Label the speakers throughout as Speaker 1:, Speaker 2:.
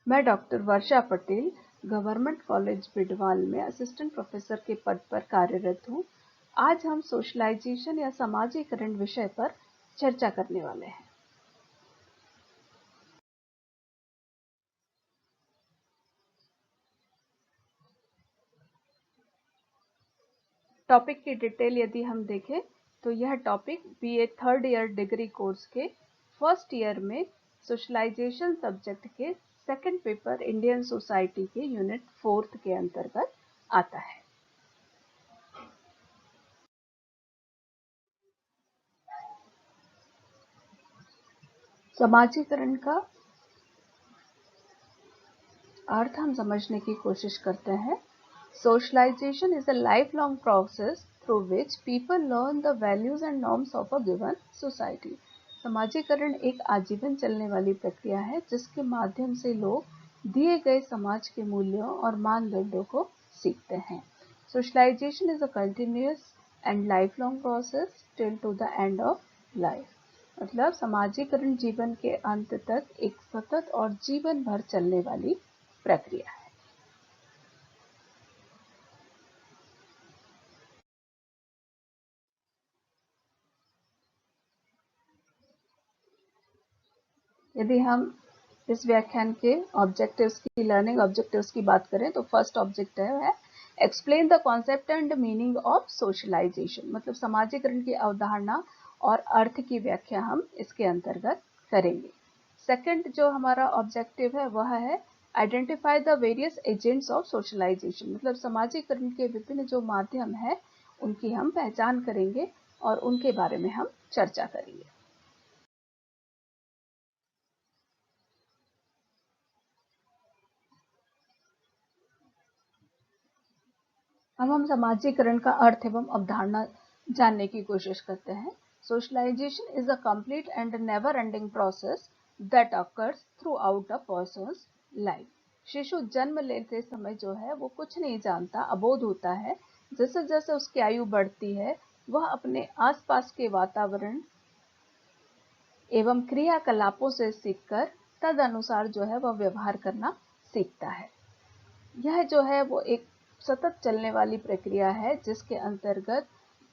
Speaker 1: मैं डॉक्टर वर्षा Patel government college Bidwal में assistant professor के पद पर कार्यरत हूँ। आज हम सोशलाइजेशन या समाजीकरण विषय पर चर्चा करने वाले हैं। टॉपिक की डिटेल यदि हम देखें तो यह topic BA third year degree course के फर्स्ट ईयर में सोशलाइजेशन सब्जेक्ट के सेकंड पेपर इंडियन सोसाइटी के यूनिट 4th के अंतर्गत आता है। समाजीकरण का अर्थ हम समझने की कोशिश करते हैं। Socialization is a lifelong process through which people learn the values and norms of a given society. समाजीकरण एक आजीवन चलने वाली प्रक्रिया है जिसके माध्यम से लोग दिए गए समाज के मूल्यों और मानदंडों को सीखते हैं। Socialization is a continuous and lifelong process till to the end of life. मतलब समाजीकरण जीवन के अंत तक एक सतत और जीवन भर चलने वाली प्रक्रिया है। यदि हम इस व्याख्यान के ऑब्जेक्टिव्स की लर्निंग ऑब्जेक्टिव्स की बात करें तो फर्स्ट ऑब्जेक्टिव है explain the concept and meaning of socialization. मतलब समाजीकरण की अवधारणा और अर्थ की व्याख्या हम इसके अंतर्गत करेंगे। सेकंड जो हमारा ऑब्जेक्टिव है वह है identify the various agents of socialization. मतलब समाजीकरण के विभिन्न जो माध्यम है उनकी हम पहचान करेंगे और उनके बारे में हम चर्चा करेंगे। अब हम समाजीकरण का अर्थ एवं अवधारणा जानने की कोशिश करते हैं। Socialization is a complete and never ending process that occurs throughout a person's life. शिशु जन्म लेते समय जो है वो कुछ नहीं जानता, अबोध होता है। जैसे जैसे उसकी आयु बढ़ती है वह अपने आसपास के वातावरण एवं क्रियाकलापों से सीखकर तद अनुसार जो है वह व्यवहार करना सीखता है। यह जो है वो एक सतत चलने वाली प्रक्रिया है जिसके अंतर्गत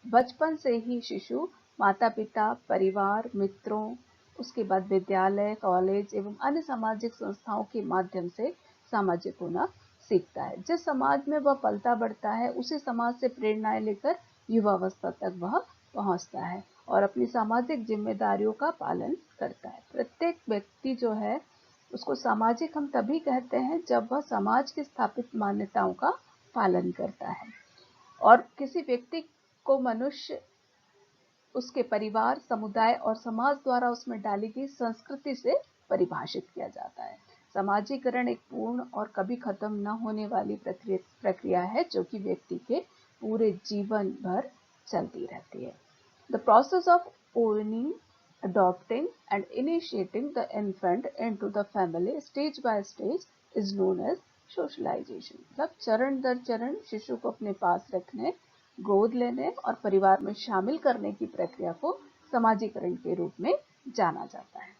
Speaker 1: बचपन से ही शिशु माता पिता, परिवार, मित्रों, उसके बाद विद्यालय, कॉलेज एवं अन्य सामाजिक संस्थाओं के माध्यम से सामाजिक होना सीखता है। जिस समाज में वह पलता बढ़ता है उसी समाज से प्रेरणाएं लेकर युवावस्था तक वह पहुंचता है और अपनी सामाजिक जिम्मेदारियों का पालन करता है। प्रत्येक व्यक्ति जो है उसको सामाजिक हम तभी कहते हैं जब वह समाज की स्थापित मान्यताओं का पालन करता है और किसी व्यक्ति को मनुष्य उसके परिवार, समुदाय और समाज द्वारा उसमें डाली गई संस्कृति से परिभाषित किया जाता है। समाजीकरण एक पूर्ण और कभी खत्म न होने वाली प्रक्रिया है जो कि व्यक्ति के पूरे जीवन भर चलती रहती है। The process of owning, adopting and initiating the infant into the family stage by stage is known as socialization. मतलब चरण दर चरण शिशु को अपने पास रखने, गोद लेने और परिवार में शामिल करने की प्रक्रिया को समाजीकरण के रूप में जाना जाता है।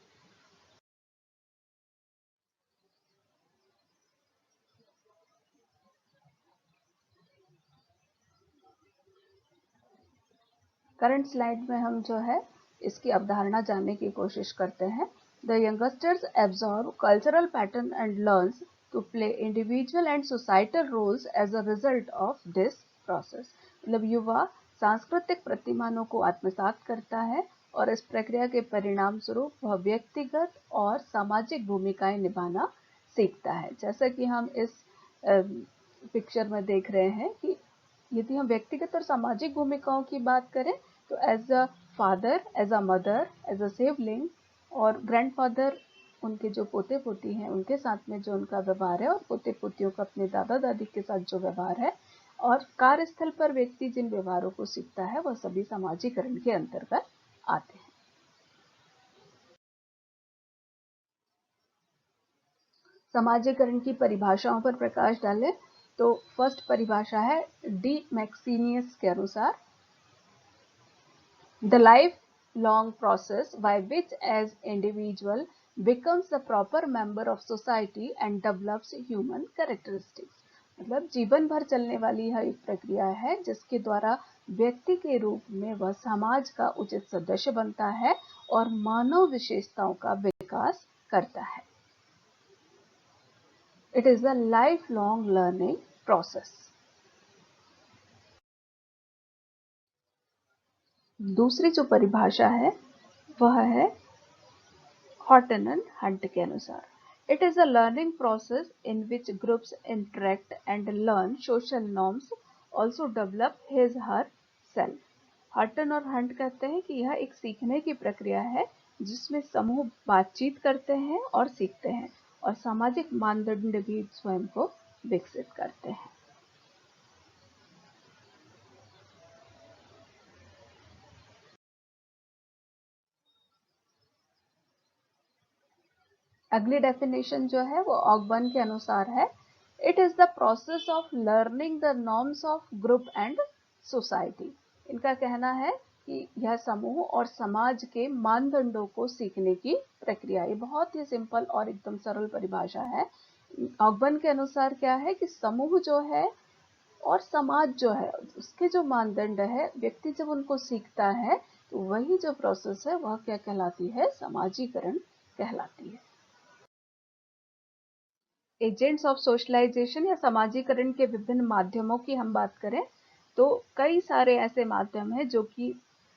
Speaker 1: करंट स्लाइड में हम जो है इसकी अवधारणा जानने की कोशिश करते हैं। The youngsters absorb cultural pattern and learns to play individual and societal roles as a result of this process. मतलब युवा सांस्कृतिक प्रतिमानों को आत्मसात करता है और इस प्रक्रिया के परिणाम स्वरूप वह व्यक्तिगत और सामाजिक भूमिकाएं निभाना सीखता है। जैसा कि हम इस पिक्चर में देख रहे हैं कि यदि हम व्यक्तिगत और सामाजिक भूमिकाओं की बात करें तो as a father, as a mother, as a sibling और ग्रैंडफादर उनके जो पोते पोती हैं उनके साथ में जो उनका व्यवहार है और पोते पोतियों का अपने दादा दादी के साथ जो व्यवहार है और कार्यस्थल पर व्यक्ति जिन व्यवहारों को सीखता है वह सभी समाजीकरण के अंतर्गत आते हैं। समाजीकरण की परिभाषाओं पर प्रकाश डालें तो फर्स्ट परिभाषा है डी मैक्सिनियस के अनुसार the lifelong process by which as individual becomes the proper member of society and develops human characteristics। मतलब जीवन भर चलने वाली यह एक प्रक्रिया है जिसके द्वारा व्यक्ति के रूप में वह समाज का उचित सदस्य बनता है और मानव विशेषताओं का विकास करता है। It is a lifelong learning process। दूसरी जो परिभाषा है वह है हॉटन एंड हंट के अनुसार, it is a learning process in which groups interact and learn social norms also develop his her self. Horton और हंट कहते हैं कि यह एक सीखने की प्रक्रिया है जिसमें समूह बातचीत करते हैं और सीखते हैं और सामाजिक मानदंड भी स्वयं को विकसित करते हैं। अगली डेफिनेशन जो है वो ऑगबर्न के अनुसार है, it is the process of learning the norms of group and society. इनका कहना है कि यह समूह और समाज के मानदंडों को सीखने की प्रक्रिया। ये बहुत ही सिंपल और एकदम सरल परिभाषा है। ऑगबर्न के अनुसार क्या है कि समूह जो है और समाज जो है उसके जो मानदंड है, व्यक्ति जब उनको सीखता है तो वही जो प्रोसेस है वह क्या कहलाती है, समाजीकरण कहलाती है। एजेंट्स ऑफ सोशलाइजेशन या समाजीकरण के विभिन्न माध्यमों की हम बात करें तो कई सारे ऐसे माध्यम हैं जो कि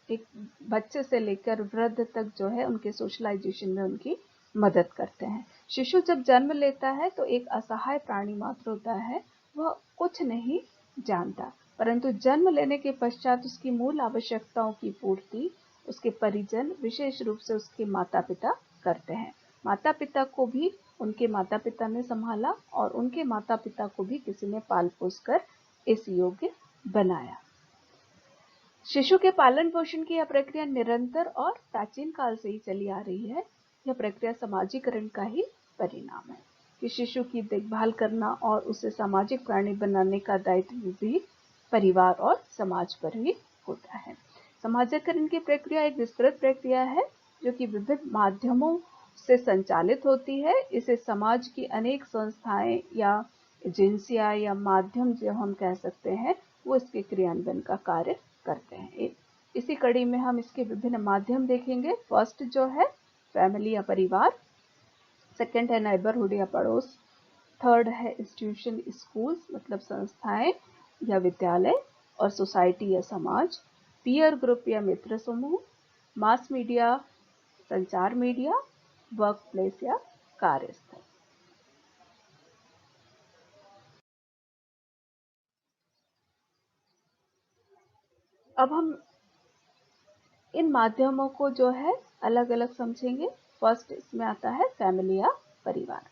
Speaker 1: एक बच्चे से लेकर वृद्ध तक जो है उनके सोशलाइजेशन में उनकी मदद करते हैं। शिशु जब जन्म लेता है तो एक असहाय प्राणी मात्र होता है, वह कुछ नहीं जानता, परंतु जन्म लेने के पश्चात उसकी मूल आवश्यकताओं की पूर्ति उसके परिजन, विशेष रूप से उसके माता पिता करते हैं। माता पिता को भी उनके माता पिता ने संभाला और उनके माता पिता को भी किसी ने पाल पोस कर इस योग्य बनाया। शिशु के पालन पोषण की यह प्रक्रिया निरंतर और प्राचीन काल से ही चली आ रही है। यह प्रक्रिया समाजीकरण का ही परिणाम है कि शिशु की देखभाल करना और उसे सामाजिक प्राणी बनाने का दायित्व भी परिवार और समाज पर ही होता है। समाजीकरण की प्रक्रिया एक विस्तृत प्रक्रिया है जो कि विभिन्न माध्यमों से संचालित होती है। इसे समाज की अनेक संस्थाएं या एजेंसियां या माध्यम जो हम कह सकते हैं वो इसके क्रियान्वयन का कार्य करते हैं। इसी कड़ी में हम इसके विभिन्न माध्यम देखेंगे। फर्स्ट जो है फैमिली या परिवार, सेकंड है नेबरहुड या पड़ोस, थर्ड है इंस्टीट्यूशन स्कूल्स मतलब संस्थाएं या विद्यालय, और सोसाइटी या समाज, पीयर ग्रुप या मित्र समूह, मास मीडिया, संचार मीडिया, वर्क प्लेस या कार्यस्थल। अब हम इन माध्यमों को जो है अलग अलग समझेंगे। फर्स्ट इसमें आता है फैमिली या परिवार।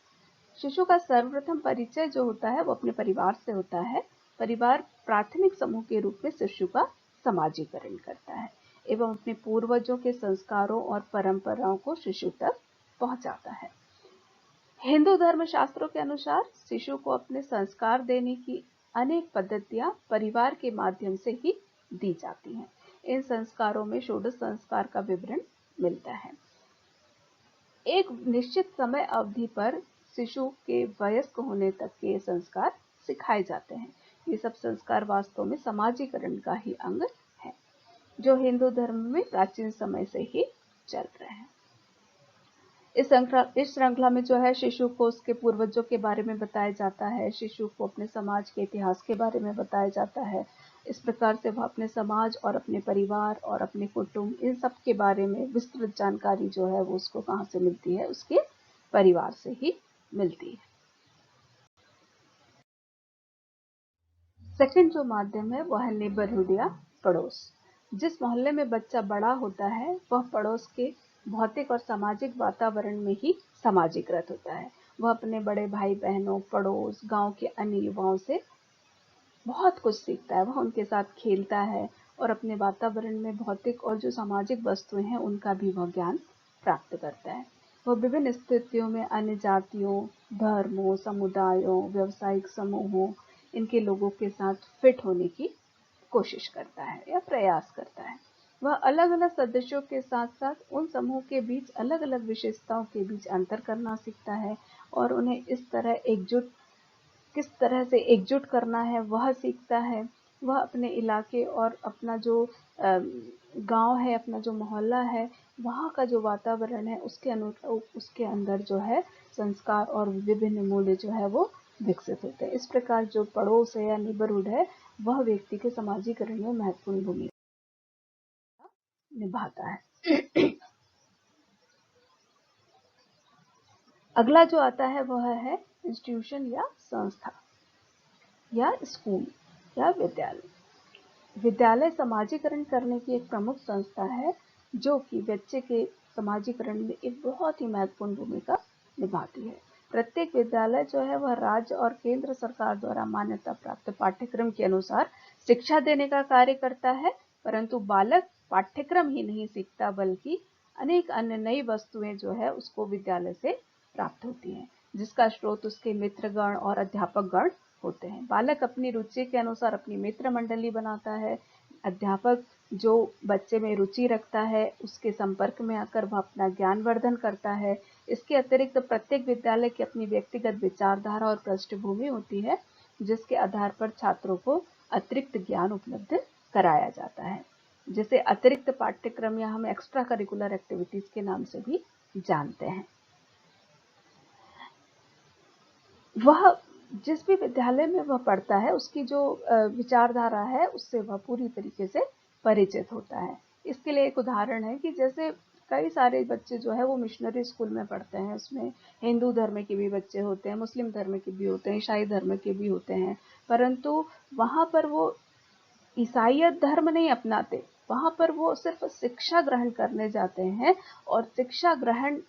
Speaker 1: शिशु का सर्वप्रथम परिचय जो होता है वो अपने परिवार से होता है। परिवार प्राथमिक समूह के रूप में शिशु का समाजीकरण करता है एवं अपने पूर्वजों के संस्कारों और परंपराओं को शिशु तक पहुंचाता है। हिंदू धर्म शास्त्रों के अनुसार शिशु को अपने संस्कार देने की अनेक पद्धतियां परिवार के माध्यम से ही दी जाती हैं। इन संस्कारों में षोडश संस्कार का विवरण मिलता है। एक निश्चित समय अवधि पर शिशु के वयस्क होने तक के संस्कार सिखाए जाते हैं। ये सब संस्कार वास्तव में समाजीकरण का ही अंग है जो हिंदू धर्म में प्राचीन समय से ही चल रहे हैं। इस श्रृंखला में जो है शिशु को उसके पूर्वजों के बारे में बताया जाता है, शिशु को अपने समाज के इतिहास के बारे में बताया जाता है। इस प्रकार से वह अपने समाज और अपने परिवार और अपने कुटुंब इन सब के बारे में विस्तृत जानकारी जो है वो उसको कहाँ से मिलती है, उसके परिवार से ही मिलती है। सेकंड जो माध्यम है वह है नेबरहुड या पड़ोस। जिस मोहल्ले में बच्चा बड़ा होता है वह पड़ोस के भौतिक और सामाजिक वातावरण में ही समाजीकृत होता है। वह अपने बड़े भाई बहनों, पड़ोस, गांव के अन्य युवाओं से बहुत कुछ सीखता है। वह उनके साथ खेलता है और अपने वातावरण में भौतिक और जो सामाजिक वस्तुएं हैं उनका भी वह ज्ञान प्राप्त करता है। वह विभिन्न स्थितियों में अन्य जातियों, धर्मों, समुदायों, व्यावसायिक समूहों, इनके लोगों के साथ फिट होने की कोशिश करता है या प्रयास करता है। वह अलग अलग सदस्यों के साथ साथ उन समूह के बीच अलग अलग विशेषताओं के बीच अंतर करना सीखता है और उन्हें किस तरह से एकजुट करना है वह सीखता है। वह अपने इलाके और अपना जो गांव है, अपना जो मोहल्ला है, वहाँ का जो वातावरण है उसके अनुरूप उसके अंदर जो है संस्कार और विभिन्न मूल्य जो है वो विकसित होते हैं। इस प्रकार जो पड़ोस है या नेबरहुड है वह व्यक्ति के समाजीकरण में महत्वपूर्ण भूमिका निभाता है। अगला जो आता है वह है इंस्टीट्यूशन या संस्था या स्कूल या विद्यालय। विद्यालय समाजीकरण करने की एक प्रमुख संस्था है जो कि बच्चे के समाजीकरण में एक बहुत ही महत्वपूर्ण भूमिका निभाती है। प्रत्येक विद्यालय जो है वह राज्य और केंद्र सरकार द्वारा मान्यता प्राप्त पाठ्यक्रम के अनुसार शिक्षा देने का कार्य करता है, परंतु बालक पाठ्यक्रम ही नहीं सीखता बल्कि अनेक अन्य नई वस्तुएं जो है उसको विद्यालय से प्राप्त होती हैं, जिसका स्रोत उसके मित्रगण और अध्यापक गण होते हैं। बालक अपनी रुचि के अनुसार अपनी मित्र मंडली बनाता है। अध्यापक जो बच्चे में रुचि रखता है उसके संपर्क में आकर वह अपना ज्ञानवर्धन करता है। इसके अतिरिक्त प्रत्येक विद्यालय की अपनी व्यक्तिगत विचारधारा और पृष्ठभूमि होती है, जिसके आधार पर छात्रों को अतिरिक्त ज्ञान उपलब्ध कराया जाता है, जिसे अतिरिक्त पाठ्यक्रम या हम एक्स्ट्रा करिकुलर एक्टिविटीज के नाम से भी जानते हैं। वह जिस भी विद्यालय में वह पढ़ता है उसकी जो विचारधारा है उससे वह पूरी तरीके से परिचित होता है। इसके लिए एक उदाहरण है कि जैसे कई सारे बच्चे जो है वो मिशनरी स्कूल में पढ़ते हैं, उसमें हिंदू धर्म के भी बच्चे होते हैं, मुस्लिम धर्म के भी होते हैं, ईसाई धर्म के भी होते हैं, परंतु वहाँ पर वो ईसाईयत धर्म नहीं अपनाते। वहाँ पर वो सिर्फ शिक्षा ग्रहण करने जाते हैं और शिक्षा ग्रहण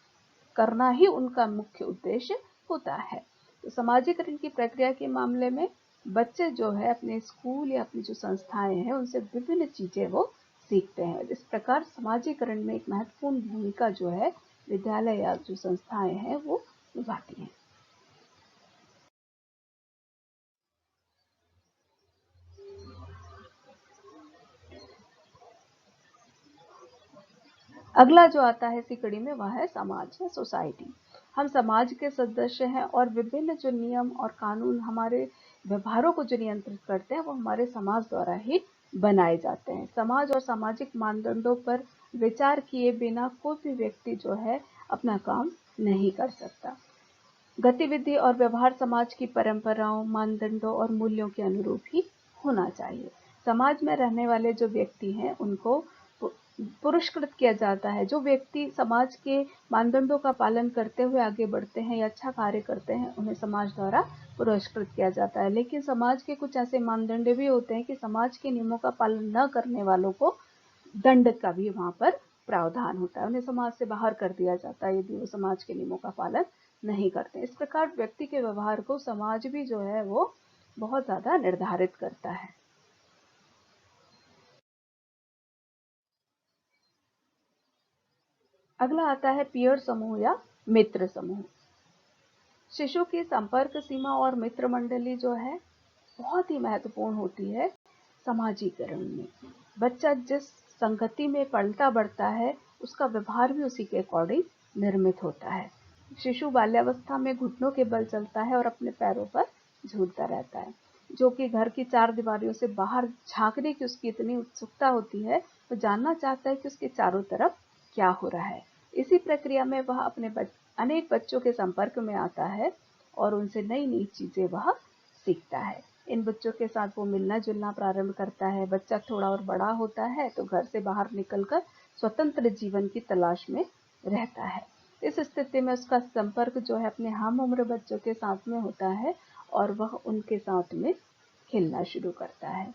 Speaker 1: करना ही उनका मुख्य उद्देश्य होता है। तो समाजीकरण की प्रक्रिया के मामले में बच्चे जो है अपने स्कूल या अपनी जो संस्थाएं हैं उनसे विभिन्न चीजें वो सीखते हैं। इस प्रकार समाजीकरण में एक महत्वपूर्ण भूमिका जो है विद्यालय या जो संस्थाएं हैं वो निभाती हैं। अगला जो आता है इसी कड़ी में वह है समाज या सोसाइटी। हम समाज के सदस्य हैं और विभिन्न जो नियम और कानून हमारे व्यवहारों को जो नियंत्रित करते हैं वो हमारे समाज द्वारा ही बनाए जाते हैं। समाज और सामाजिक मानदंडों पर विचार किए बिना कोई भी व्यक्ति जो है अपना काम नहीं कर सकता। गतिविधि और व्यवहार समाज की परंपराओं, मानदंडों और मूल्यों के अनुरूप ही होना चाहिए। समाज में रहने वाले जो व्यक्ति हैं उनको पुरस्कृत किया जाता है। जो व्यक्ति समाज के मानदंडों का पालन करते हुए आगे बढ़ते हैं या अच्छा कार्य करते हैं उन्हें समाज द्वारा पुरस्कृत किया जाता है। लेकिन समाज के कुछ ऐसे मानदंड भी होते हैं कि समाज के नियमों का पालन न करने वालों को दंड का भी वहां पर प्रावधान होता है। उन्हें समाज से बाहर कर दिया जाता है यदि वो समाज के नियमों का पालन नहीं करते। इस प्रकार व्यक्ति के व्यवहार को समाज भी जो है वो बहुत ज्यादा निर्धारित करता है। अगला आता है पीयर समूह या मित्र समूह। शिशु की संपर्क सीमा और मित्र मंडली जो है बहुत ही महत्वपूर्ण होती है समाजीकरण में। बच्चा जिस संगति में पलता बढ़ता है उसका व्यवहार भी उसी के अकॉर्डिंग निर्मित होता है। शिशु बाल्यावस्था में घुटनों के बल चलता है और अपने पैरों पर झूलता रहता है, जो कि घर की चार दीवारियों से बाहर झांकने की उसकी इतनी उत्सुकता होती है, वो जानना चाहता है कि उसके चारों तरफ क्या हो रहा है। इसी प्रक्रिया में वह अपने अनेक बच्चों के संपर्क में आता है और उनसे नई नई चीजें वह सीखता है। इन बच्चों के साथ वो मिलना जुलना प्रारंभ करता है। बच्चा थोड़ा और बड़ा होता है तो घर से बाहर निकलकर स्वतंत्र जीवन की तलाश में रहता है। इस स्थिति में उसका संपर्क जो है अपने हम उम्र बच्चों के साथ में होता है और वह उनके साथ में खेलना शुरू करता है।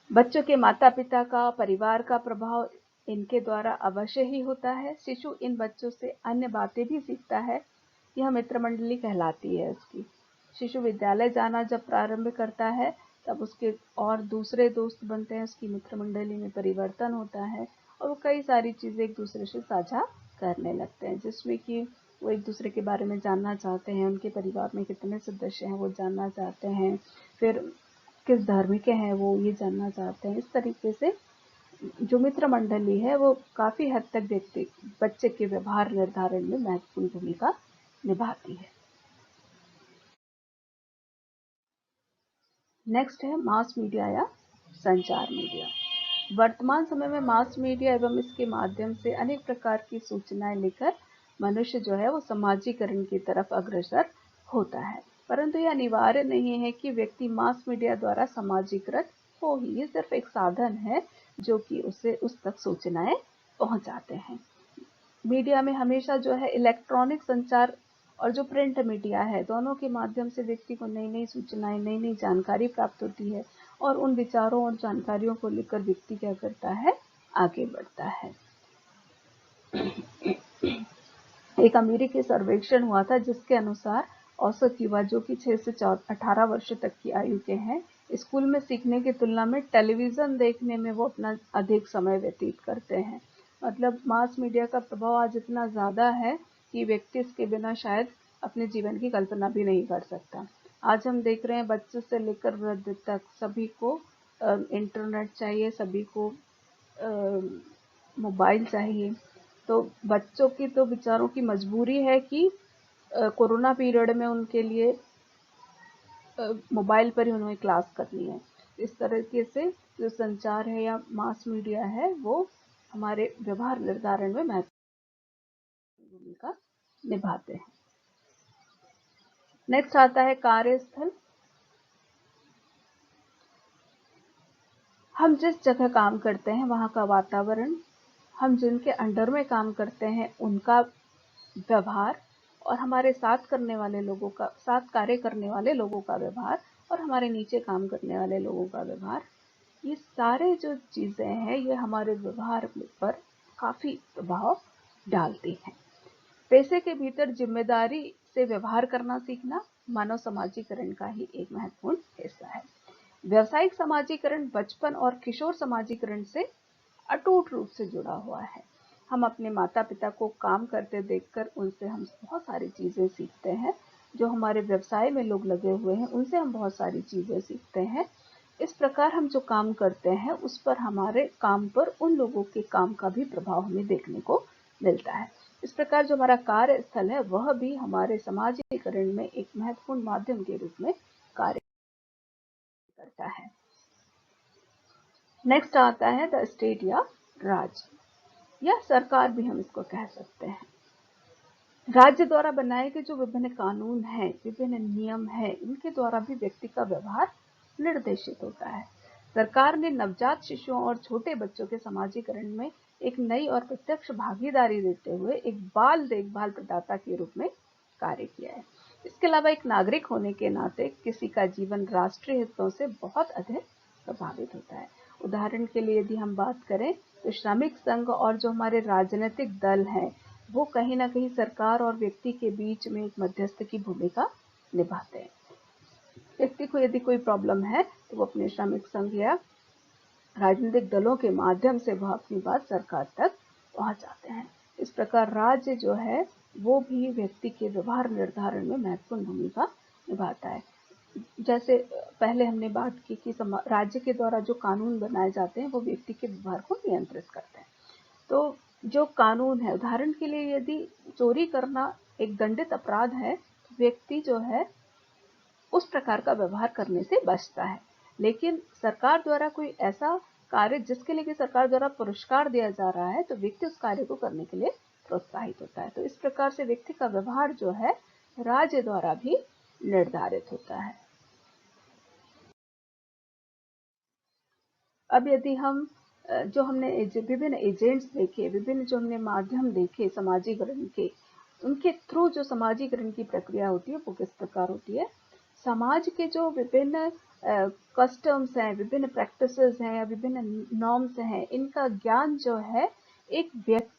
Speaker 1: बच्चों के माता पिता का, परिवार का प्रभाव इनके द्वारा अवश्य ही होता है। शिशु इन बच्चों से अन्य बातें भी सीखता है। यह मित्र मंडली कहलाती है उसकी। शिशु विद्यालय जाना जब प्रारंभ करता है तब उसके और दूसरे दोस्त बनते हैं, उसकी मित्र मंडली में परिवर्तन होता है और वो कई सारी चीजें एक दूसरे से साझा करने लगते हैं, जिसमें कि वो एक दूसरे के बारे में जानना चाहते हैं, उनके परिवार में कितने सदस्य हैं वो जानना चाहते हैं, फिर किस धर्म के हैं वो ये जानना चाहते हैं। इस तरीके से जो मित्र मंडली है वो काफी हद तक बच्चे के व्यवहार निर्धारण में महत्वपूर्ण भूमिका निभाती है। नेक्स्ट है मास मीडिया या संचार मीडिया। वर्तमान समय में मास मीडिया एवं इसके माध्यम से अनेक प्रकार की सूचनाएं लेकर मनुष्य जो है वो समाजीकरण की तरफ अग्रसर होता है, परंतु यह अनिवार्य नहीं है कि व्यक्ति मास मीडिया द्वारा समाजीकृत हो ही। ये सिर्फ एक साधन है जो कि उसे उस तक सूचनाएं पहुंचाते हैं। मीडिया में हमेशा जो है इलेक्ट्रॉनिक संचार और जो प्रिंट मीडिया है, दोनों के माध्यम से व्यक्ति को नई नई सूचनाएं, नई नई जानकारी प्राप्त होती है और उन विचारों और जानकारियों को लेकर व्यक्ति क्या करता है, आगे बढ़ता है। एक अमेरिकी सर्वेक्षण हुआ था जिसके अनुसार औसत युवा जो कि 6 से 18 वर्ष तक की आयु के हैं, स्कूल में सीखने की तुलना में टेलीविजन देखने में वो अपना अधिक समय व्यतीत करते हैं। मतलब मास मीडिया का प्रभाव आज इतना ज़्यादा है कि व्यक्ति इसके बिना शायद अपने जीवन की कल्पना भी नहीं कर सकता। आज हम देख रहे हैं बच्चों से लेकर वृद्ध तक सभी को इंटरनेट चाहिए, सभी को मोबाइल चाहिए। तो बच्चों की तो बेचारों की मजबूरी है कि कोरोना पीरियड में उनके लिए मोबाइल पर ही उन्हें क्लास करनी है। इस तरीके से जो संचार है या मास मीडिया है वो हमारे व्यवहार निर्धारण में महत्वपूर्ण भूमिका निभाते हैं। नेक्स्ट आता है कार्यस्थल। हम जिस जगह काम करते हैं वहाँ का वातावरण, हम जिनके अंडर में काम करते हैं उनका व्यवहार और हमारे साथ कार्य करने वाले लोगों का व्यवहार और हमारे नीचे काम करने वाले लोगों का व्यवहार, ये सारे जो चीज़ें हैं ये हमारे व्यवहार पर काफ़ी प्रभाव डालती हैं। पैसे के भीतर जिम्मेदारी से व्यवहार करना सीखना मानव समाजीकरण का ही एक महत्वपूर्ण हिस्सा है। व्यावसायिक समाजीकरण बचपन और किशोर समाजीकरण से अटूट रूप से जुड़ा हुआ है। हम अपने माता पिता को काम करते देखकर उनसे हम बहुत सारी चीज़ें सीखते हैं। जो हमारे व्यवसाय में लोग लगे हुए हैं उनसे हम बहुत सारी चीज़ें सीखते हैं। इस प्रकार हम जो काम करते हैं उस पर हमारे काम पर उन लोगों के काम का भी प्रभाव हमें देखने को मिलता है। इस प्रकार जो हमारा कार्यस्थल है वह भी हमारे समाजीकरण में एक महत्वपूर्ण माध्यम के रूप में कार्य करता है। नेक्स्ट आता है द स्टेट या राज्य या सरकार भी हम इसको कह सकते हैं। राज्य द्वारा बनाए गए जो विभिन्न कानून हैं, विभिन्न नियम हैं, इनके द्वारा भी व्यक्ति का व्यवहार निर्देशित होता है। सरकार ने नवजात शिशुओं और छोटे बच्चों के समाजीकरण में एक नई और प्रत्यक्ष भागीदारी देते हुए एक बाल देखभाल प्रदाता के रूप में कार्य किया है। इसके अलावा एक नागरिक होने के नाते किसी का जीवन राष्ट्रीय हितों से बहुत अधिक प्रभावित होता है। उदाहरण के लिए यदि हम बात करें तो श्रमिक संघ और जो हमारे राजनीतिक दल हैं वो कहीं ना कहीं सरकार और व्यक्ति के बीच में एक मध्यस्थ की भूमिका निभाते हैं। व्यक्ति को यदि कोई प्रॉब्लम है तो वो अपने श्रमिक संघ या राजनीतिक दलों के माध्यम से वह अपनी बात सरकार तक पहुंचाते हैं। इस प्रकार राज्य जो है वो भी व्यक्ति के व्यवहार निर्धारण में महत्वपूर्ण भूमिका निभाता है। जैसे पहले हमने बात की कि राज्य के द्वारा जो कानून बनाए जाते हैं वो व्यक्ति के व्यवहार को नियंत्रित करते हैं। तो जो कानून है, उदाहरण के लिए यदि चोरी करना एक दंडित अपराध है तो व्यक्ति जो है उस प्रकार का व्यवहार करने से बचता है। लेकिन सरकार द्वारा कोई ऐसा कार्य जिसके लिए कि सरकार द्वारा पुरस्कार दिया जा रहा है तो व्यक्ति उस कार्य को करने के लिए प्रोत्साहित होता है। तो इस प्रकार से व्यक्ति का व्यवहार जो है राज्य द्वारा भी निर्धारित होता है। अब यदि हम जो हमने विभिन्न एजेंट्स देखे, विभिन्न जो हमने माध्यम देखे समाजीकरण के, उनके थ्रू जो समाजीकरण की प्रक्रिया होती है वो किस प्रकार होती है। समाज के जो विभिन्न कस्टम्स हैं, विभिन्न प्रैक्टिसेस हैं या विभिन्न नॉर्म्स हैं, इनका ज्ञान जो है एक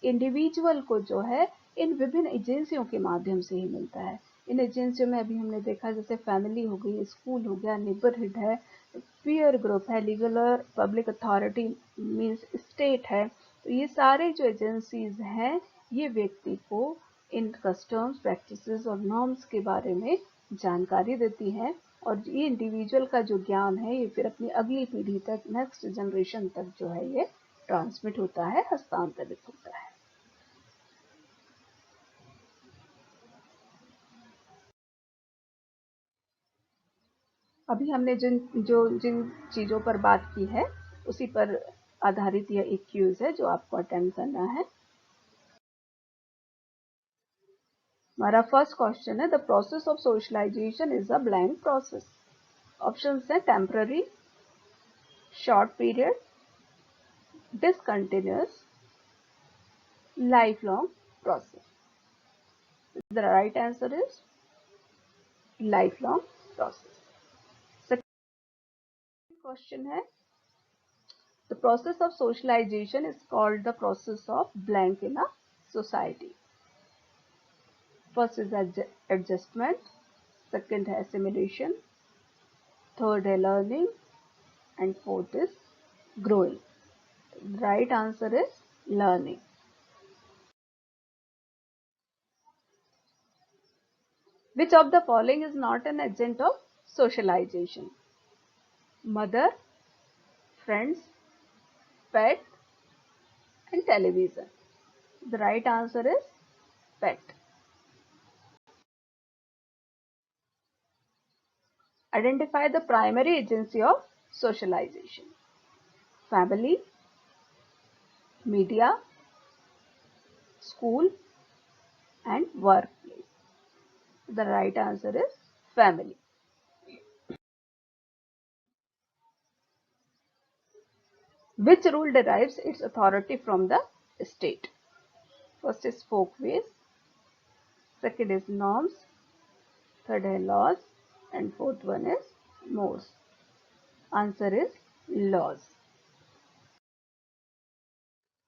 Speaker 1: इंडिविजुअल को जो है इन विभिन्न एजेंसियों के माध्यम से ही मिलता है। इन एजेंसियों में अभी हमने देखा जैसे फैमिली हो गई, स्कूल हो गया, नेबरहुड है, पीयर ग्रुप है, लीगल और पब्लिक अथॉरिटी मीन्स स्टेट है। तो ये सारे जो एजेंसीज हैं ये व्यक्ति को इन कस्टम्स, प्रैक्टिसेस और नॉर्म्स के बारे में जानकारी देती हैं और ये इंडिविजुअल का जो ज्ञान है ये फिर अपनी अगली पीढ़ी तक, नेक्स्ट जनरेशन तक जो है ये ट्रांसमिट होता है, हस्तांतरित होता है। अभी हमने जिन चीज़ों पर बात की है उसी पर आधारित यह एक क्यूज है जो आपको अटेंड करना है। हमारा फर्स्ट क्वेश्चन है, the process of socialisation is a blank process. Options है temporary, short period, discontinuous, lifelong process. The right answer is lifelong process. Second question है, the process of socialization is called the process of blank in a society. First is adjustment, second है assimilation, third है learning, and fourth is growing. The right answer is learning. Which of the following is not an agent of socialization? Mother, friends, pet, and television. The right answer is pet. Identify the primary agency of socialization. Family, media, school, and workplace. The right answer is family. Which rule derives its authority from the state? First is folkways, second is norms, third is laws, and fourth one is mores. Answer is laws.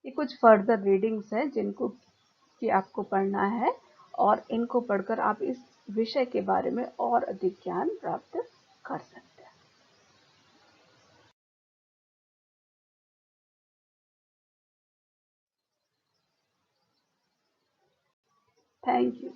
Speaker 1: ये कुछ further readings हैं जिनको कि आपको पढ़ना है और इनको पढ़कर आप इस विषय के बारे में और अधिक ज्ञान प्राप्त कर सकते हैं। Thank you.